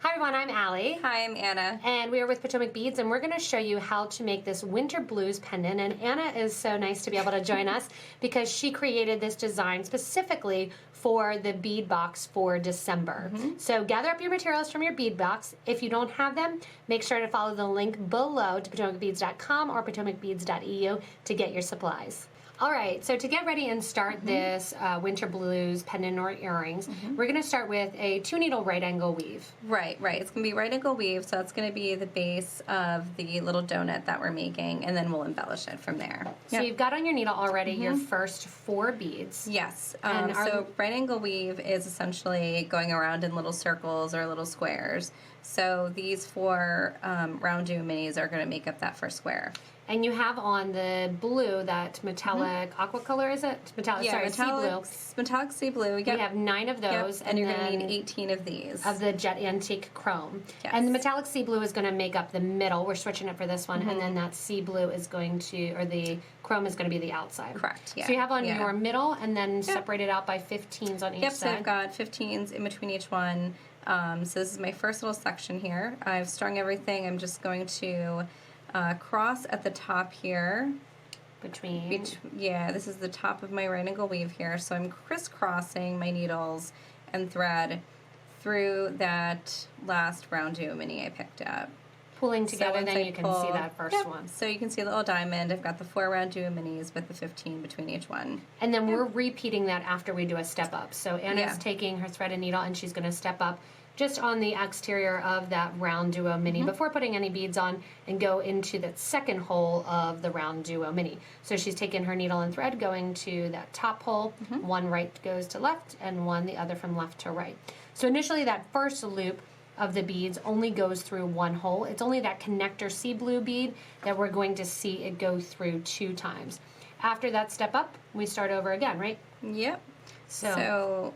Hi everyone, I'm Allie. Hi, I'm Anna. And we are with Potomac Beads, and we're going to show you how to make this winter blues pendant. And Anna is so nice to be able to join us because she created this design specifically for the bead box for December. So gather up your materials from your bead box. If you don't have them, make sure to follow the link below to PotomacBeads.com or PotomacBeads.eu to get your supplies. All right, so to get ready and start this winter blues pendant or earrings, we're going to start with a 2-needle right angle weave. Right. It's going to be right angle weave, so that's going to be the base of the little donut that we're making, and then we'll embellish it from there. So you've got on your needle already your first 4 beads. Yes, so right angle weave is essentially going around in little circles or little squares. So these 4 RounDuo minis are going to make up that first square. And you have on the blue, that metallic aqua color, is it? Metallic sea blue. Metallic sea blue. Yep. We have 9 of those. Yep. And you're going to need 18 of these. Of the jet antique chrome. Yes. And the metallic sea blue is going to make up the middle. We're switching it for this one. And then that sea blue is going to, or the chrome is going to be the outside. Correct, yeah. So you have on your middle and then separate it out by 15s on each side. So I've got 15s in between each one. So this is my first little section here. I've strung everything. I'm just going to cross at the top here. This is the top of my right angle weave here. So I'm crisscrossing my needles and thread through that last RounDuo mini I picked up. Pulling together, then you can see that first one. So you can see the little diamond. I've got the 4 RounDuo minis with the 15 between each one. And then we're repeating that after we do a step up. So Anna's taking her thread and needle and she's going to step up just on the exterior of that RounDuo mini before putting any beads on, and go into that second hole of the RounDuo mini. So she's taking her needle and thread, going to that top hole. One right goes to left and one the other from left to right. So initially that first loop of the beads only goes through one hole. It's only that connector sea blue bead that we're going to see it go through 2 times. After that step up, we start over again, right? Yep. So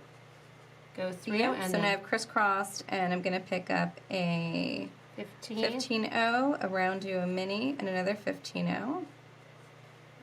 go through and so now I've crisscrossed, and I'm going to pick up a 15-0, a RounDuo mini, and another 15-0.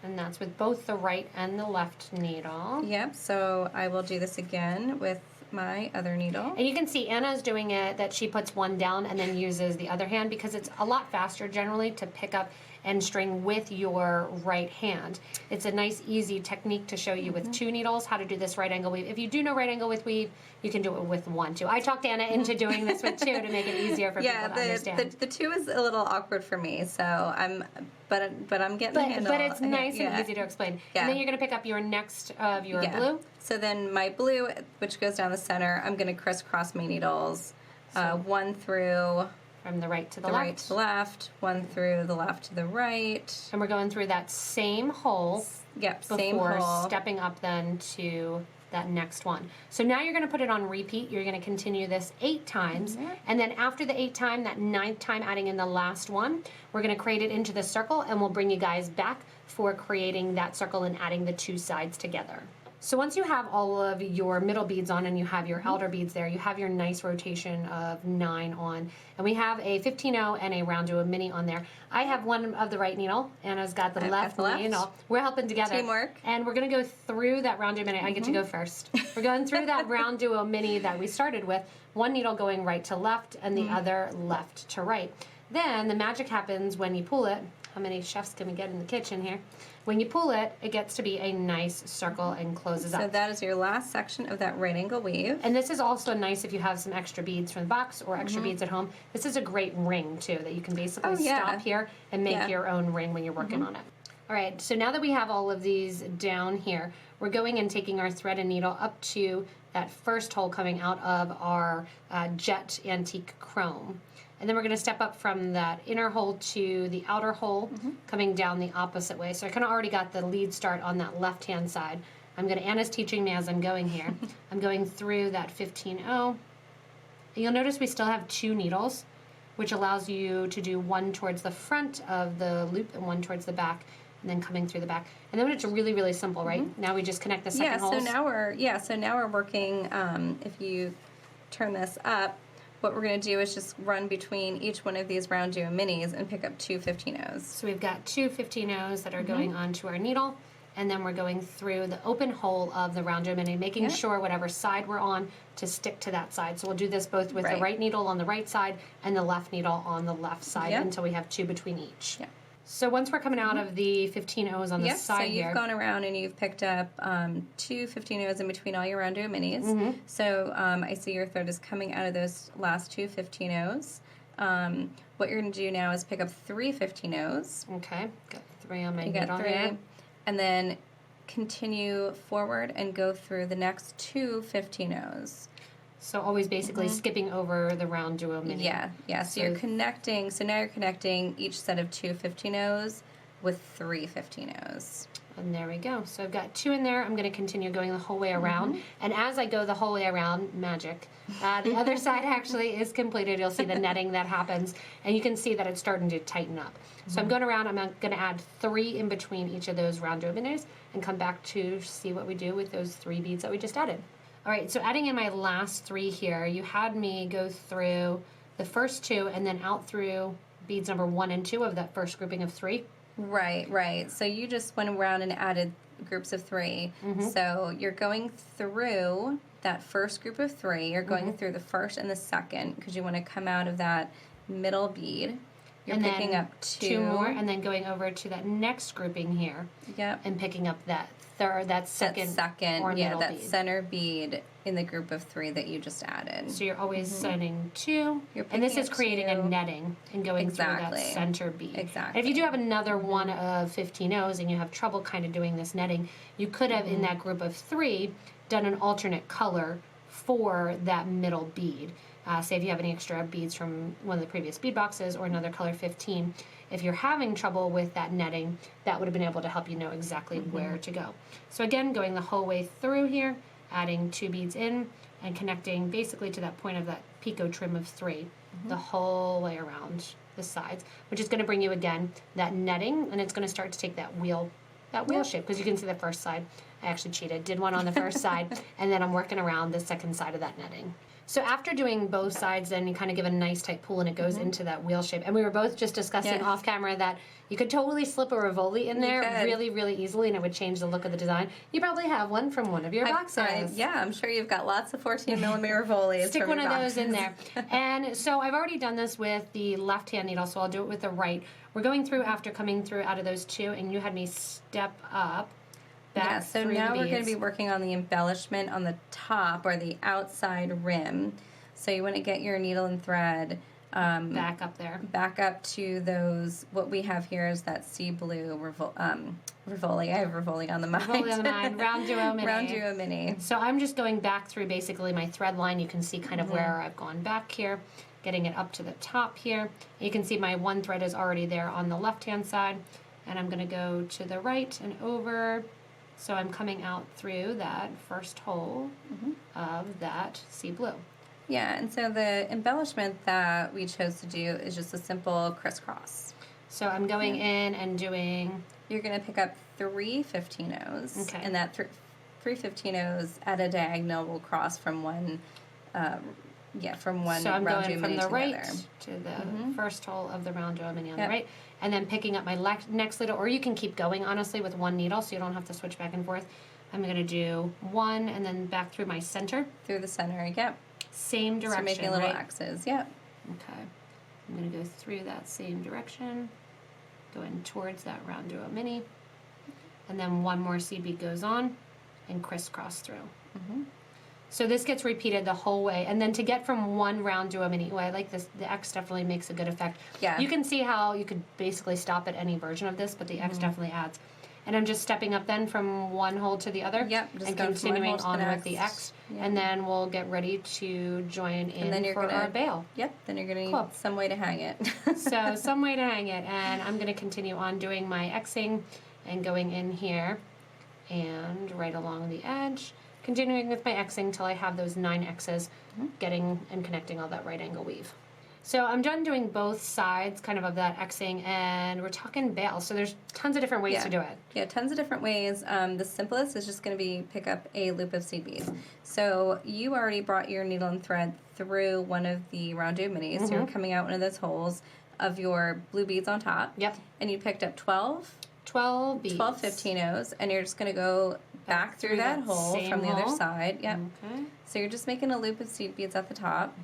And that's with both the right and the left needle. Yep, so I will do this again with my other needle. And you can see Anna's doing it that she puts one down and then uses the other hand, because it's a lot faster generally to pick up and string with your right hand. It's a nice, easy technique to show you with 2 needles how to do this right angle weave. If you do know right angle with weave, you can do it with 1 too. I talked Anna into doing this with 2 to make it easier for people to understand. The 2 is a little awkward for me, so but I'm getting the handle. But it's nice and easy to explain. Yeah. And then you're going to pick up your next of your blue. So then my blue, which goes down the center, I'm going to crisscross my needles, 1 through from the right to the left. left. Right to the left, 1 through the left to the right. And we're going through that same hole. Yep, same hole. Before stepping up then to that next one. So now you're going to put it on repeat. You're going to continue this 8 times. And then after the 8th time, that 9th time adding in the last one, we're going to create it into the circle, and we'll bring you guys back for creating that circle and adding the 2 sides together. So once you have all of your middle beads on and you have your outer beads there, you have your nice rotation of 9 on. And we have a 15-0 and a RounDuo mini on there. I have one of the right needle. Anna's got the left needle. We're helping together. Teamwork. And we're going to go through that RounDuo mini. I get to go first. We're going through that RounDuo mini that we started with. One needle going right to left and the other left to right. Then the magic happens when you pull it. How many chefs can we get in the kitchen here? When you pull it, it gets to be a nice circle and closes up. So that is your last section of that right angle weave. And this is also nice if you have some extra beads from the box or extra beads at home. This is a great ring too, that you can basically stop here and make your own ring when you're working on it. All right, so now that we have all of these down here, we're going and taking our thread and needle up to that first hole coming out of our jet antique chrome. And then we're going to step up from that inner hole to the outer hole, coming down the opposite way. So I kind of already got the lead start on that left-hand side. Anna's teaching me as I'm going here. I'm going through that 15-0. You'll notice we still have 2 needles, which allows you to do 1 towards the front of the loop and 1 towards the back, and then coming through the back. And then it's really, really simple, right? Now we just connect the second holes. So now we're working, if you turn this up, what we're going to do is just run between each one of these RounDuo minis and pick up 2 15-0s. So we've got 2 15-0s that are going onto our needle, and then we're going through the open hole of the RounDuo mini, making sure whatever side we're on to stick to that side. So we'll do this both with the right needle on the right side and the left needle on the left side until we have 2 between each. Yep. So once we're coming out of the 15 O's on the side here. So you've gone around and you've picked up 2 15 O's in between all your RounDuo minis. So I see your thread is coming out of those last 2 15 O's. What you're going to do now is pick up 3 15 O's. Okay, got 3 on my You needle got 3, here. and then continue forward and go through the next 2 15 O's. So always basically skipping over the RounDuo mini. Yeah. So you're connecting. So now you're connecting each set of 2 15 O's with 3 15 O's. And there we go. So I've got 2 in there. I'm going to continue going the whole way around. And as I go the whole way around, magic. The other side actually is completed. You'll see the netting that happens. And you can see that it's starting to tighten up. So I'm going around. I'm going to add 3 in between each of those RounDuo minis and come back to see what we do with those 3 beads that we just added. All right, so adding in my last 3 here, you had me go through the first 2 and then out through beads number 1 and 2 of that first grouping of 3. Right. So you just went around and added groups of 3. So you're going through that first group of 3. You're going through the first and the second because you want to come out of that middle bead. You're and picking then up 2 more, and then going over to that next grouping here. Yep. And picking up that second or middle that bead. center bead in the group of 3 that you just added. So you're always setting 2, and this is creating a netting and going through that center bead. Exactly. And if you do have another one of 15 O's and you have trouble kind of doing this netting, you could have in that group of 3 done an alternate color for that middle bead. Say if you have any extra beads from one of the previous bead boxes or another color 15. If you're having trouble with that netting, that would have been able to help you know exactly where to go. So again, going the whole way through here, adding 2 beads in and connecting basically to that point of that picot trim of 3 the whole way around the sides, which is going to bring you again that netting, and it's going to start to take that wheel shape, because you can see the first side. I actually cheated, did one on the first side, and then I'm working around the second side of that netting. So after doing both sides, then you kind of give a nice tight pull and it goes into that wheel shape. And we were both just discussing off camera that you could totally slip a Rivoli in there really, really easily, and it would change the look of the design. You probably have one from one of your boxes. I'm sure you've got lots of 14 millimeter Rivolis. Stick one of those in there. And so I've already done this with the left-hand needle, so I'll do it with the right. We're going through after coming through out of those 2, and you had me step up. So now we're going to be working on the embellishment on the top or the outside rim. So you want to get your needle and thread back up there. Back up to those. What we have here is that sea blue Rivoli. I have Rivoli on the mind. Rivoli on the mind. RounDuo mini. RounDuo mini. So I'm just going back through basically my thread line. You can see kind of where I've gone back here, getting it up to the top here. You can see my one thread is already there on the left-hand side, and I'm going to go to the right and over. So I'm coming out through that first hole of that sea blue. Yeah, and so the embellishment that we chose to do is just a simple crisscross. So I'm going in and doing... You're going to pick up 3 15 O's. Okay. And that 3 15 O's at a diagonal will cross from one... from one so I'm going from the right together. to the first hole of the RounDuo mini on the right, and then picking up my next needle, or you can keep going, honestly, with one needle, so you don't have to switch back and forth. I'm going to do 1 and then back through my center. Through the center, yep. Same direction, so making little X's, yep. Okay. I'm going to go through that same direction, going towards that RounDuo mini, and then one more seed bead goes on, and crisscross through. So this gets repeated the whole way, and then to get from one RounDuo mini, I like this, the X definitely makes a good effect. Yeah. You can see how you could basically stop at any version of this, but the X definitely adds. And I'm just stepping up then from one hole to the other, just and going continuing from one hole on to with the X, and then we'll get ready to join in and then you're for our bail. Yep, then you're going to need some way to hang it. So some way to hang it, and I'm going to continue on doing my Xing and going in here and right along the edge. Continuing with my Xing until I have those 9 X's, getting and connecting all that right angle weave. So I'm done doing both sides kind of that Xing, and we're talking bail. So there's tons of different ways to do it. Yeah, tons of different ways. The simplest is just going to be pick up a loop of seed beads. So you already brought your needle and thread through one of the RounDuo minis. So you're coming out one of those holes of your blue beads on top. Yep. And you picked up 12 12 beads. 12 15-0s, and you're just going to go back through that hole from the other side. Yep. Okay. So you're just making a loop of seed beads at the top.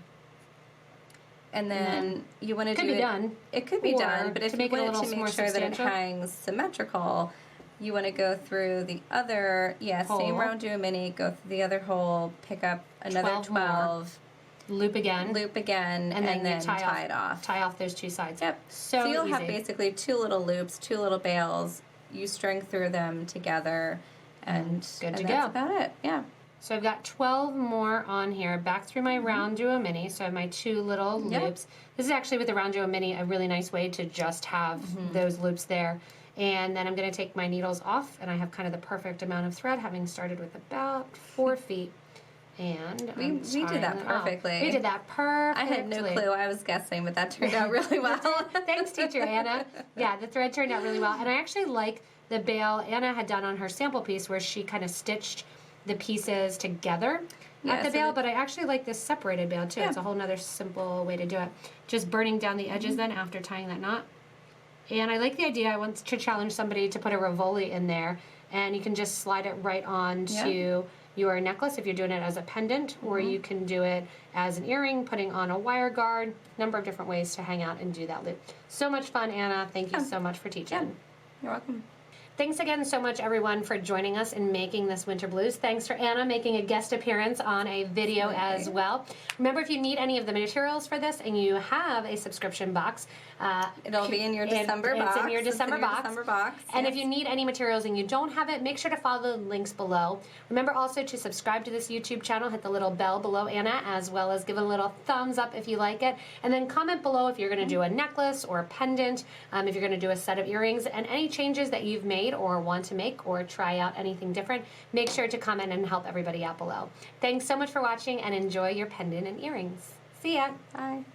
And then you want to do it. Could be done. It could be done, but if you want to make sure that it substantial. hangs symmetrical, you want to go through the other, Hole. same RounDuo mini, go through the other hole, pick up another 12, loop again, and then tie it off. Tie off those two sides. Yep. So you'll easy. have basically 2 little loops, 2 little bails. You string through them together, and Good to that's go. about it. Yeah. So I've got 12 more on here, back through my RounDuo mini. So I have my 2 little loops. This is actually with the RounDuo mini a really nice way to just have those loops there. And then I'm going to take my needles off, and I have kind of the perfect amount of thread, having started with about 4 feet. And we did that perfectly. We did that perfectly. I had no clue. I was guessing, but that turned out really well. Thanks, teacher Anna. Yeah, the thread turned out really well. And I actually like the bail Anna had done on her sample piece where she kind of stitched the pieces together at the bail, but I actually like this separated bail too. It's a whole nother simple way to do it. Just burning down the edges then after tying that knot. And I like the idea. I want to challenge somebody to put a Rivoli in there, and you can just slide it right onto your necklace if you're doing it as a pendant, or you can do it as an earring, putting on a wire guard. Number of different ways to hang out and do that loop. So much fun, Anna. Thank you so much for teaching. Yeah. You're welcome. Thanks again so much, everyone, for joining us in making this winter blues. Thanks for Anna making a guest appearance on a video as well. Remember, if you need any of the materials for this and you have a subscription box, it'll be in your December box. It's in your December box. And if you need any materials and you don't have it, make sure to follow the links below. Remember also to subscribe to this YouTube channel, hit the little bell below Anna, as well as give a little thumbs up if you like it. And then comment below if you're going to do a necklace or a pendant, if you're going to do a set of earrings, and any changes that you've made or want to make or try out anything different. Make sure to comment and help everybody out below. Thanks so much for watching, and enjoy your pendant and earrings. See ya. Bye.